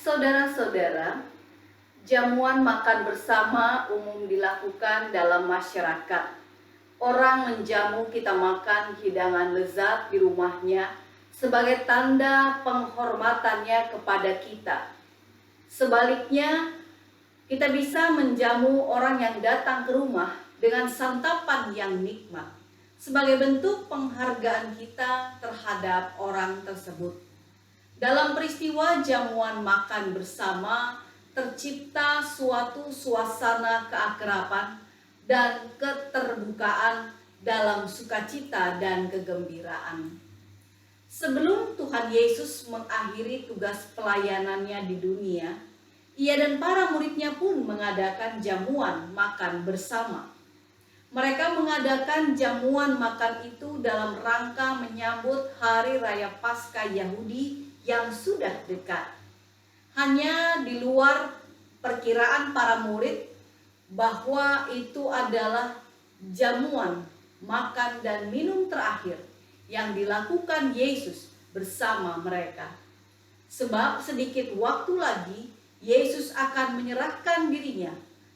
Saudara-saudara, jamuan makan bersama umum dilakukan dalam masyarakat. Orang menjamu kita makan hidangan lezat di rumahnya sebagai tanda penghormatannya kepada kita. Sebaliknya, kita bisa menjamu orang yang datang ke rumah dengan santapan yang nikmat sebagai bentuk penghargaan kita terhadap orang tersebut. Dalam peristiwa jamuan makan bersama, tercipta suatu suasana keakraban dan keterbukaan dalam sukacita dan kegembiraan. Sebelum Tuhan Yesus mengakhiri tugas pelayanannya di dunia, Ia dan para muridnya pun mengadakan jamuan makan bersama. Mereka mengadakan jamuan makan itu dalam rangka menyambut Hari Raya Paskah Yahudi yang sudah dekat. Hanya di luar perkiraan para murid bahwa itu adalah jamuan makan dan minum terakhir yang dilakukan Yesus bersama mereka. Sebab sedikit waktu lagi Yesus akan menyerahkan dirinya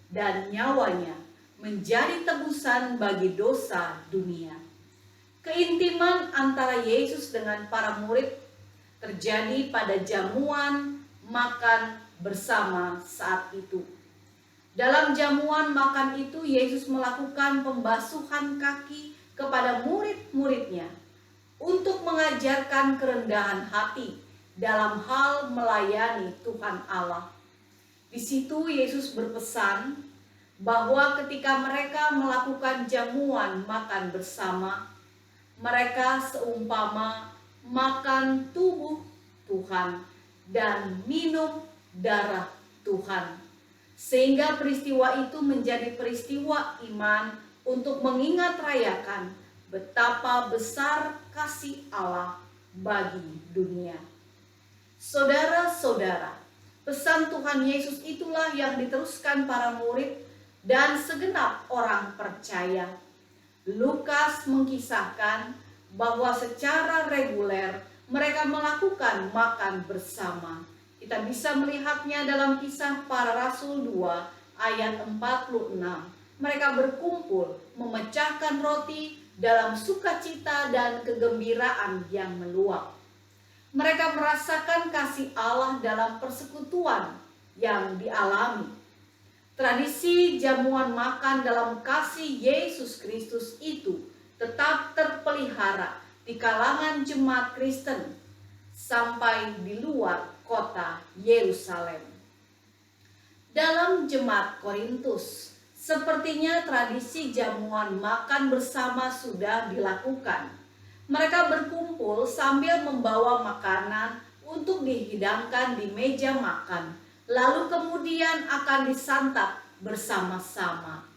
dan nyawanya menjadi tebusan bagi dosa dunia. Keintiman antara Yesus dengan para murid terjadi pada jamuan makan bersama saat itu. Dalam jamuan makan itu, Yesus melakukan pembasuhan kaki kepada murid-muridnya untuk mengajarkan kerendahan hati dalam hal melayani Tuhan Allah. Di situ Yesus berpesan bahwa ketika mereka melakukan jamuan makan bersama, mereka seumpama makan tubuh Tuhan dan minum darah Tuhan. Sehingga peristiwa itu menjadi peristiwa iman untuk mengingat rayakan betapa besar kasih Allah bagi dunia. Saudara-saudara, pesan Tuhan Yesus itulah yang diteruskan para murid dan segenap orang percaya. Lukas mengisahkan bahwa secara reguler mereka melakukan makan bersama. Kita bisa melihatnya dalam Kisah Para Rasul 2 ayat 46. Mereka berkumpul memecahkan roti dalam sukacita dan kegembiraan yang meluap. Mereka merasakan kasih Allah dalam persekutuan yang dialami. Tradisi jamuan makan dalam kasih Yesus Kristus itu tetap terpelihara di kalangan jemaat Kristen sampai di luar kota Yerusalem. Dalam jemaat Korintus, sepertinya tradisi jamuan makan bersama sudah dilakukan. Mereka berkumpul sambil membawa makanan untuk dihidangkan di meja makan, lalu kemudian akan disantap bersama-sama.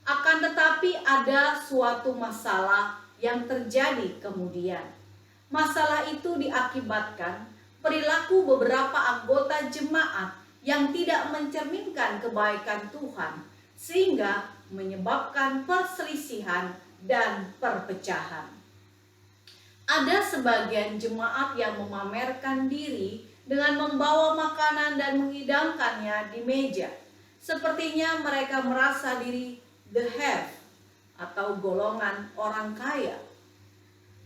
Akan tetapi ada suatu masalah yang terjadi kemudian. Masalah itu diakibatkan perilaku beberapa anggota jemaat yang tidak mencerminkan kebaikan Tuhan, sehingga menyebabkan perselisihan dan perpecahan. Ada sebagian jemaat yang memamerkan diri dengan membawa makanan dan menghidangkannya di meja. Sepertinya mereka merasa diri the have atau golongan orang kaya.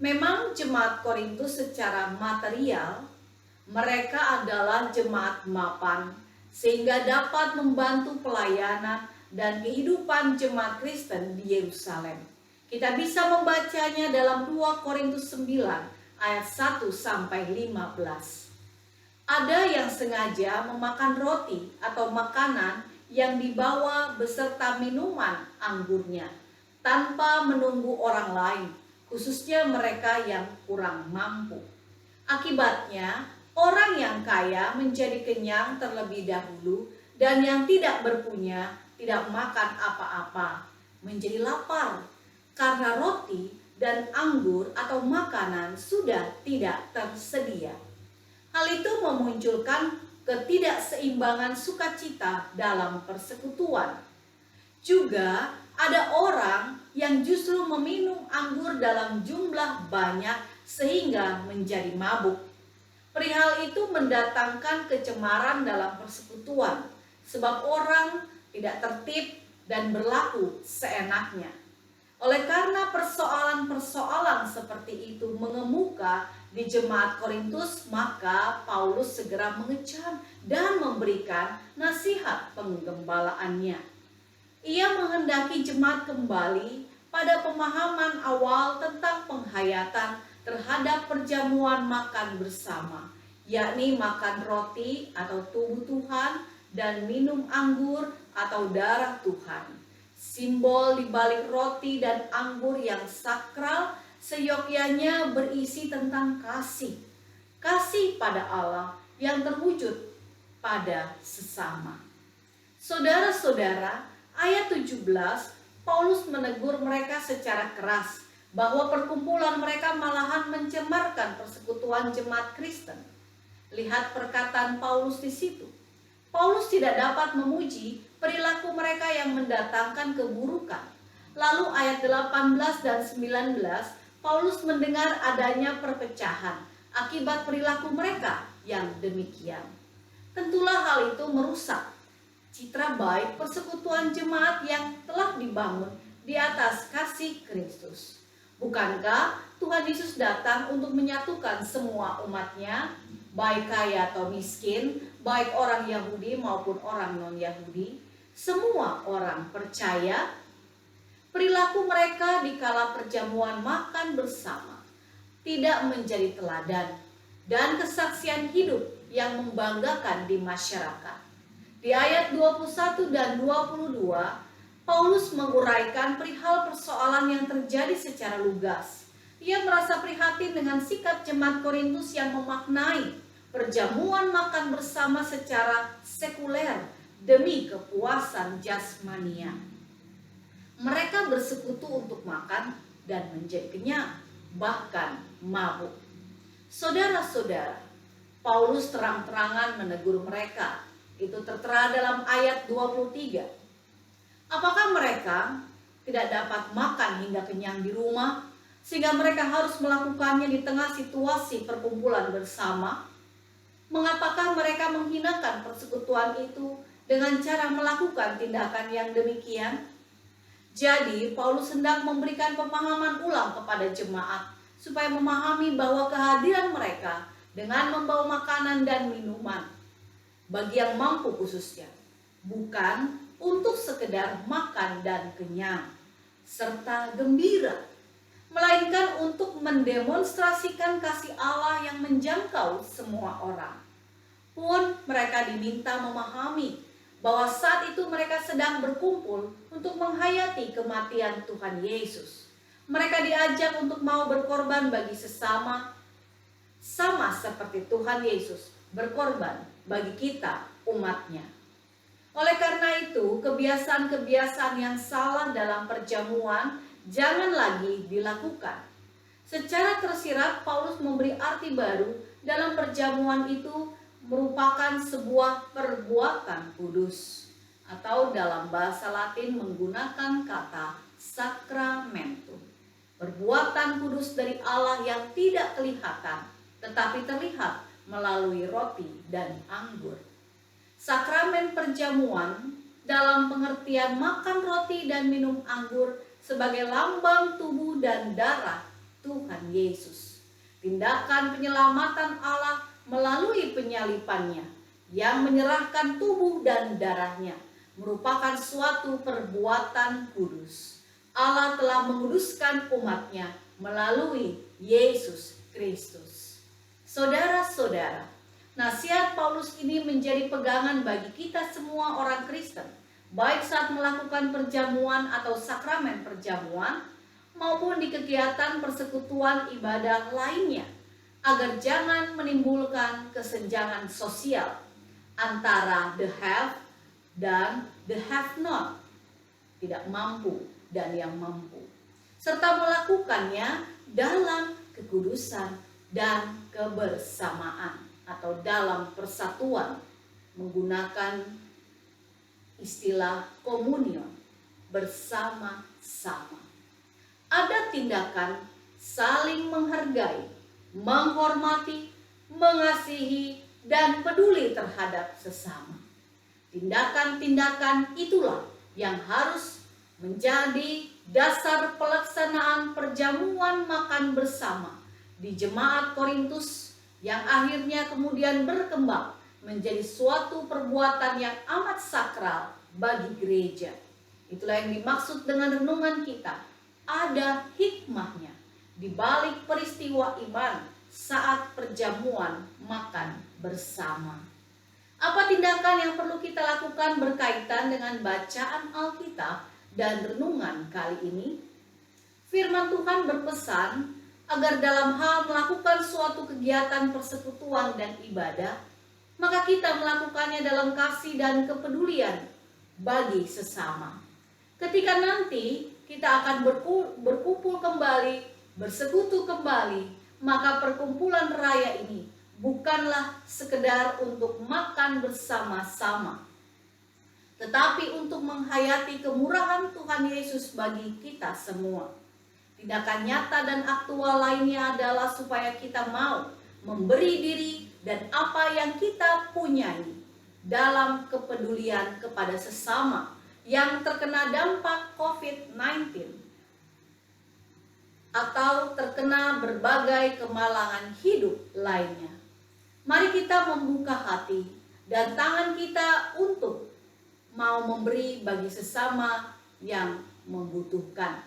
Memang jemaat Korintus secara material mereka adalah jemaat mapan sehingga dapat membantu pelayanan dan kehidupan jemaat Kristen di Yerusalem. Kita bisa membacanya dalam 2 Korintus 9 ayat 1 sampai 15. Ada yang sengaja memakan roti atau makanan yang dibawa beserta minuman anggurnya tanpa menunggu orang lain, khususnya mereka yang kurang mampu. Akibatnya, orang yang kaya menjadi kenyang terlebih dahulu dan yang tidak berpunya tidak makan apa-apa, menjadi lapar karena roti dan anggur atau makanan sudah tidak tersedia. Hal itu memunculkan ketidakseimbangan sukacita dalam persekutuan. Juga ada orang yang justru meminum anggur dalam jumlah banyak sehingga menjadi mabuk. Perihal itu mendatangkan kecemaran dalam persekutuan, sebab orang tidak tertib dan berlaku seenaknya. Oleh karena persoalan-persoalan seperti itu mengemuka di jemaat Korintus, maka Paulus segera mengecam dan memberikan nasihat penggembalaannya. Ia menghendaki jemaat kembali pada pemahaman awal tentang penghayatan terhadap perjamuan makan bersama, yakni makan roti atau tubuh Tuhan dan minum anggur atau darah Tuhan. Simbol di balik roti dan anggur yang sakral seyogyanya berisi tentang kasih. Kasih pada Allah yang terwujud pada sesama. Saudara-saudara, ayat 17, Paulus menegur mereka secara keras bahwa perkumpulan mereka malahan mencemarkan persekutuan jemaat Kristen. Lihat perkataan Paulus di situ. Paulus tidak dapat memuji perilaku mereka yang mendatangkan keburukan. Lalu ayat 18 dan 19, Paulus mendengar adanya perpecahan akibat perilaku mereka yang demikian. Tentulah hal itu merusak citra baik persekutuan jemaat yang telah dibangun di atas kasih Kristus. Bukankah Tuhan Yesus datang untuk menyatukan semua umatnya, baik kaya atau miskin, baik orang Yahudi maupun orang non-Yahudi, semua orang percaya? Perilaku mereka di kala perjamuan makan bersama tidak menjadi teladan dan kesaksian hidup yang membanggakan di masyarakat. Di ayat 21 dan 22, Paulus menguraikan perihal persoalan yang terjadi secara lugas. Ia merasa prihatin dengan sikap jemaat Korintus yang memaknai perjamuan makan bersama secara sekuler demi kepuasan jasmania. Mereka bersekutu untuk makan dan menjadi kenyang, bahkan mabuk. Saudara-saudara, Paulus terang-terangan menegur mereka. Itu tertera dalam ayat 23. Apakah mereka tidak dapat makan hingga kenyang di rumah, sehingga mereka harus melakukannya di tengah situasi perkumpulan bersama? Mengapakah mereka menghinakan persekutuan itu dengan cara melakukan tindakan yang demikian? Jadi, Paulus hendak memberikan pemahaman ulang kepada jemaat, supaya memahami bahwa kehadiran mereka dengan membawa makanan dan minuman, bagi yang mampu khususnya, bukan untuk sekedar makan dan kenyang, serta gembira, melainkan untuk mendemonstrasikan kasih Allah yang menjangkau semua orang. Pun mereka diminta memahami bahwa saat itu mereka sedang berkumpul untuk menghayati kematian Tuhan Yesus. Mereka diajak untuk mau berkorban bagi sesama, sama seperti Tuhan Yesus berkorban bagi kita, umatnya. Oleh karena itu, kebiasaan-kebiasaan yang salah dalam perjamuan jangan lagi dilakukan. Secara tersirat, Paulus memberi arti baru dalam perjamuan itu merupakan sebuah perbuatan kudus, atau dalam bahasa Latin menggunakan kata sakramentum. Perbuatan kudus dari Allah yang tidak kelihatan, tetapi terlihat melalui roti dan anggur. Sakramen perjamuan dalam pengertian makan roti dan minum anggur sebagai lambang tubuh dan darah Tuhan Yesus. Tindakan penyelamatan Allah melalui penyalipannya yang menyerahkan tubuh dan darahnya merupakan suatu perbuatan kudus. Allah telah menguduskan umatnya melalui Yesus Kristus. Saudara-saudara, nasihat Paulus ini menjadi pegangan bagi kita semua orang Kristen, baik saat melakukan perjamuan atau sakramen perjamuan, maupun di kegiatan persekutuan ibadah lainnya, agar jangan menimbulkan kesenjangan sosial antara the have dan the have not, tidak mampu dan yang mampu, serta melakukannya dalam kekudusan dan kebersamaan atau dalam persatuan, menggunakan istilah komunion, bersama-sama. Ada tindakan saling menghargai, menghormati, mengasihi, dan peduli terhadap sesama. Tindakan-tindakan itulah yang harus menjadi dasar pelaksanaan perjamuan makan bersama di jemaat Korintus, yang akhirnya kemudian berkembang menjadi suatu perbuatan yang amat sakral bagi gereja. Itulah yang dimaksud dengan renungan kita. Ada hikmahnya di balik peristiwa iman saat perjamuan makan bersama. Apa tindakan yang perlu kita lakukan berkaitan dengan bacaan Alkitab dan renungan kali ini? Firman Tuhan berpesan agar dalam hal melakukan suatu kegiatan persekutuan dan ibadah, maka kita melakukannya dalam kasih dan kepedulian bagi sesama. Ketika nanti kita akan berkumpul kembali, bersekutu kembali, maka perkumpulan raya ini bukanlah sekedar untuk makan bersama-sama, tetapi untuk menghayati kemurahan Tuhan Yesus bagi kita semua. Tindakan nyata dan aktual lainnya adalah supaya kita mau memberi diri dan apa yang kita punyai dalam kepedulian kepada sesama yang terkena dampak COVID-19 atau terkena berbagai kemalangan hidup lainnya. Mari kita membuka hati dan tangan kita untuk mau memberi bagi sesama yang membutuhkan.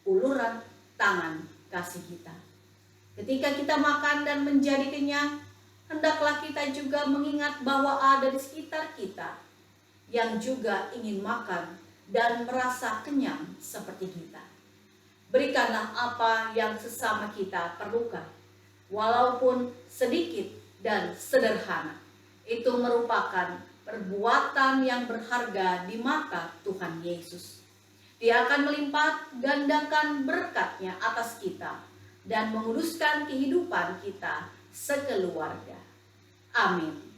Uluran tangan kasih kita. Ketika kita makan dan menjadi kenyang, hendaklah kita juga mengingat bahwa ada di sekitar kita yang juga ingin makan dan merasa kenyang seperti kita. Berikanlah apa yang sesama kita perlukan, walaupun sedikit dan sederhana. Itu merupakan perbuatan yang berharga di mata Tuhan Yesus. Dia akan melipat gandakan berkat-Nya atas kita dan menguduskan kehidupan kita sekeluarga. Amin.